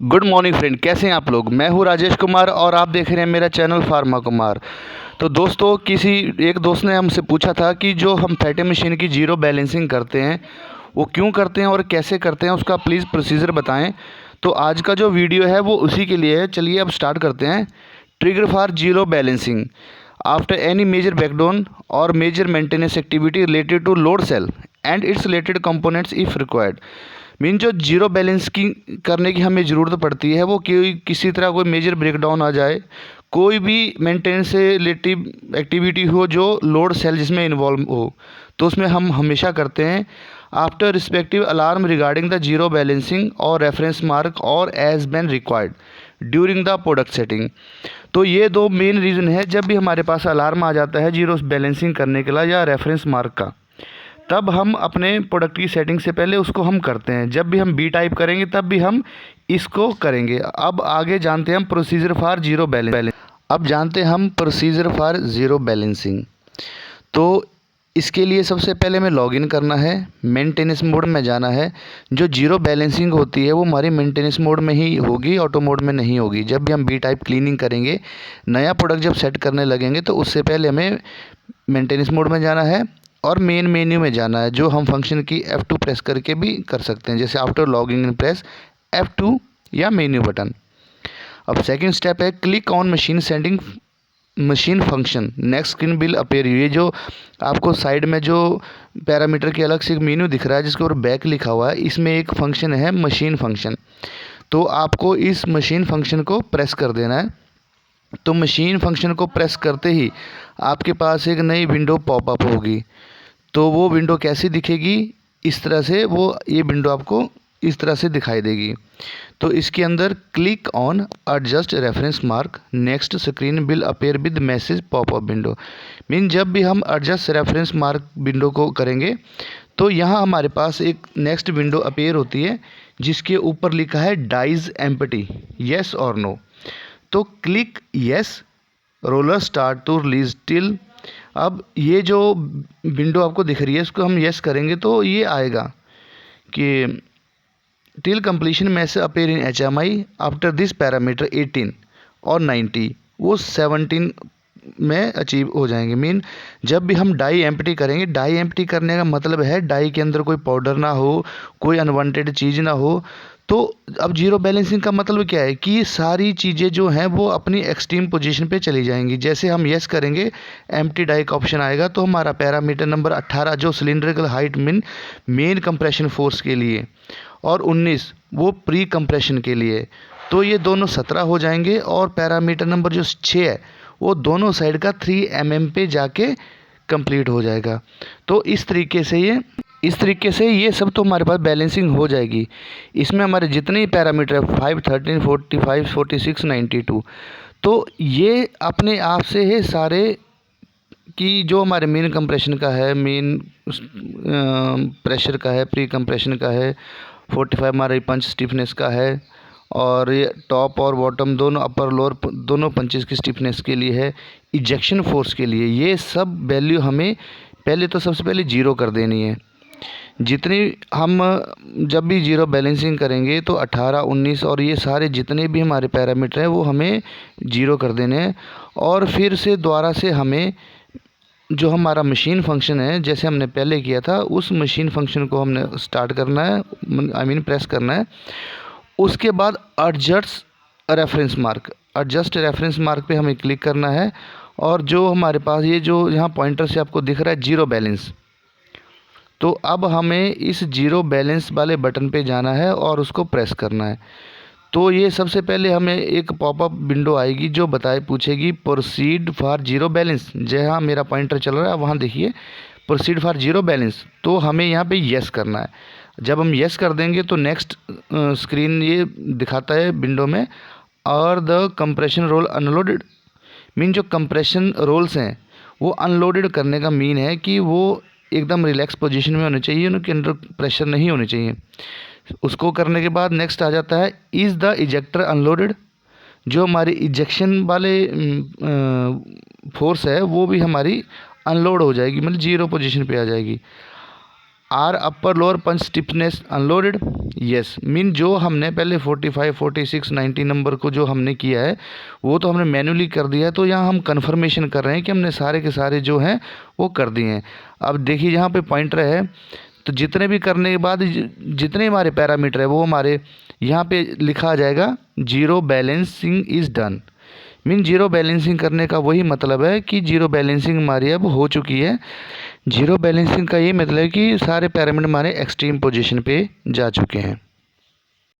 Good morning friend, कैसे हैं आप लोग। मैं हूं राजेश कुमार और आप देख रहे हैं मेरा चैनल फार्मा कुमार। तो दोस्तों, किसी एक दोस्त ने हमसे पूछा था कि जो हम फैटे मशीन की जीरो बैलेंसिंग करते हैं वो क्यों करते हैं और कैसे करते हैं, उसका प्लीज़ प्रोसीजर बताएं। तो आज का जो वीडियो है वो उसी के लिए है। चलिए अब स्टार्ट करते हैं। Trigger for zero balancing after any major breakdown और major maintenance activity related to load cell and its related components if required. Mean जो जीरो बैलेंस की करने की हमें ज़रूरत पड़ती है वो किसी तरह कोई मेजर ब्रेकडाउन आ जाए, कोई भी मेंटेनेंस से रिलेटिव एक्टिविटी हो जो लोड सेल जिसमें इन्वॉल्व हो, तो उसमें हम हमेशा करते हैं after respective alarm regarding the zero balancing और रेफरेंस मार्क और age ban required during the product setting. तो ये दो मेन रीज़न है, जब भी हमारे पास अलार्म आ जाता है जीरो बैलेंसिंग करने के लिए या रेफरेंस मार्क का, तब हम अपने प्रोडक्ट की सेटिंग से पहले उसको हम करते हैं। जब भी हम बी टाइप करेंगे तब भी हम इसको करेंगे। अब आगे जानते हैं हम प्रोसीजर फॉर जीरो बैलेंस। अब जानते हैं हम प्रोसीजर फॉर ज़ीरो बैलेंसिंग। तो इसके लिए सबसे पहले हमें लॉगिन करना है, मेंटेनेंस मोड में जाना है। जो जीरो बैलेंसिंग होती है वो हमारी मेंटेनेंस मोड में ही होगी, ऑटो मोड में नहीं होगी। जब भी हम बी टाइप क्लीनिंग करेंगे, नया प्रोडक्ट जब सेट करने लगेंगे, तो उससे पहले हमें मेंटेनेंस मोड में जाना है और मेन मेन्यू में जाना है, जो हम फंक्शन की F2 प्रेस करके भी कर सकते हैं, जैसे after logging in press F2 या मेन्यू बटन। अब सेकंड स्टेप है click on machine setting machine function next screen will appear. ये जो आपको साइड में जो पैरामीटर के अलग से एक मेन्यू दिख रहा है जिसके ऊपर बैक लिखा हुआ है, इसमें एक फंक्शन है मशीन फंक्शन। तो आपको इस मशीन फंक्शन को प्रेस कर देना है। तो मशीन फंक्शन को प्रेस करते ही आपके पास एक नई विंडो पॉपअप होगी। तो वो विंडो कैसी दिखेगी, इस तरह से वो ये विंडो आपको इस तरह से दिखाई देगी। तो इसके अंदर click on adjust reference mark next screen will appear with message popup window. Mean जब भी हम एडजस्ट रेफरेंस मार्क विंडो को करेंगे तो यहाँ हमारे पास एक नेक्स्ट विंडो अपीयर होती है जिसके ऊपर लिखा है डाइज एम्प्टी, येस और नो। तो click yes, roller start to release till. अब ये जो विंडो आपको दिख रही है इसको हम येस करेंगे तो ये आएगा कि till completion message appear in HMI after this parameter 18 और 90 वो 17 में अचीव हो जाएंगे। मीन जब भी हम डाई एम्प्टी करेंगे, डाई एम्प्टी करने का मतलब है डाई के अंदर कोई पाउडर ना हो, कोई अनवांटेड चीज़ ना हो। तो अब जीरो बैलेंसिंग का मतलब क्या है कि सारी चीज़ें जो हैं वो अपनी एक्सट्रीम पोजीशन पे चली जाएंगी। जैसे हम येस करेंगे, एम्प्टी डाई का ऑप्शन आएगा तो हमारा पैरामीटर नंबर 18 जो cylindrical height mean main compression force के लिए और 19 वो प्री कंप्रेशन के लिए, तो ये दोनों 17 हो जाएंगे। और पैरामीटर नंबर जो 6 है वो दोनों साइड का 3 mm पे जाके कंप्लीट हो जाएगा। तो इस तरीके से ये सब तो हमारे पास बैलेंसिंग हो जाएगी। इसमें हमारे जितने ही पैरामीटर है 5, 13, 45, 46, 92, तो ये अपने आप से है सारे कि जो हमारे मेन कंप्रेशन का है, मेन प्रेशर का है, प्री कंप्रेशन का है, 45 हमारे पंच स्टिफनेस का है, और ये टॉप और बॉटम दोनों अपर लोअर दोनों पंचेस की स्टिफनेस के लिए है, इजेक्शन फोर्स के लिए। ये सब वैल्यू हमें पहले तो सबसे पहले जीरो कर देनी है। जितनी हम जब भी जीरो बैलेंसिंग करेंगे तो 18, 19 और ये सारे जितने भी हमारे पैरामीटर हैं वो हमें जीरो कर देने हैं। और फिर से दोबारा से हमें जो हमारा मशीन फंक्शन है जैसे हमने पहले किया था उस मशीन फंक्शन को हमने स्टार्ट करना है, प्रेस करना है। उसके बाद एडजस्ट रेफरेंस मार्क पे हमें क्लिक करना है। और जो हमारे पास ये जो यहाँ पॉइंटर से आपको दिख रहा है जीरो बैलेंस, तो अब हमें इस जीरो बैलेंस वाले बटन पे जाना है और उसको प्रेस करना है। तो ये सबसे पहले हमें एक पॉपअप विंडो आएगी जो पूछेगी प्रोसीड फॉर जीरो बैलेंस। जहाँ मेरा पॉइंटर चल रहा है वहाँ देखिए प्रोसीड फॉर जीरो बैलेंस, तो हमें यहाँ पे येस करना है। जब हम येस कर देंगे तो नेक्स्ट स्क्रीन ये दिखाता है विंडो में, और the compression roll unloaded. Mean जो कंप्रेशन रोल्स हैं वो अनलोडेड करने का मीन है कि वो एकदम रिलैक्स पोजीशन में होने चाहिए, उनके अंदर प्रेशर नहीं होने चाहिए। उसको करने के बाद नेक्स्ट आ जाता है इज़ द इजेक्टर अनलोडेड। जो हमारी इजेक्शन वाले फोर्स है वो भी हमारी अनलोड हो जाएगी, मतलब जीरो पोजीशन पे आ जाएगी। Are upper lower punch stiffness unloaded. Yes, mean जो हमने पहले 45, 46, 90 नंबर को जो हमने किया है वो तो हमने मैन्युअली कर दिया है। तो यहाँ हम कन्फर्मेशन कर रहे हैं कि हमने सारे के सारे जो हैं वो कर दिए हैं। अब देखिए यहाँ पे पॉइंटर है, तो जितने भी करने के बाद जितने हमारे पैरामीटर है वो हमारे यहाँ पे लिखा आ जाएगा zero balancing is done. Mean zero balancing करने का वही मतलब है कि जीरो बैलेंसिंग हमारी अब हो चुकी है। जीरो बैलेंसिंग का ये मतलब है कि सारे पैरामीटर हमारे एक्सट्रीम पोजीशन पे जा चुके हैं।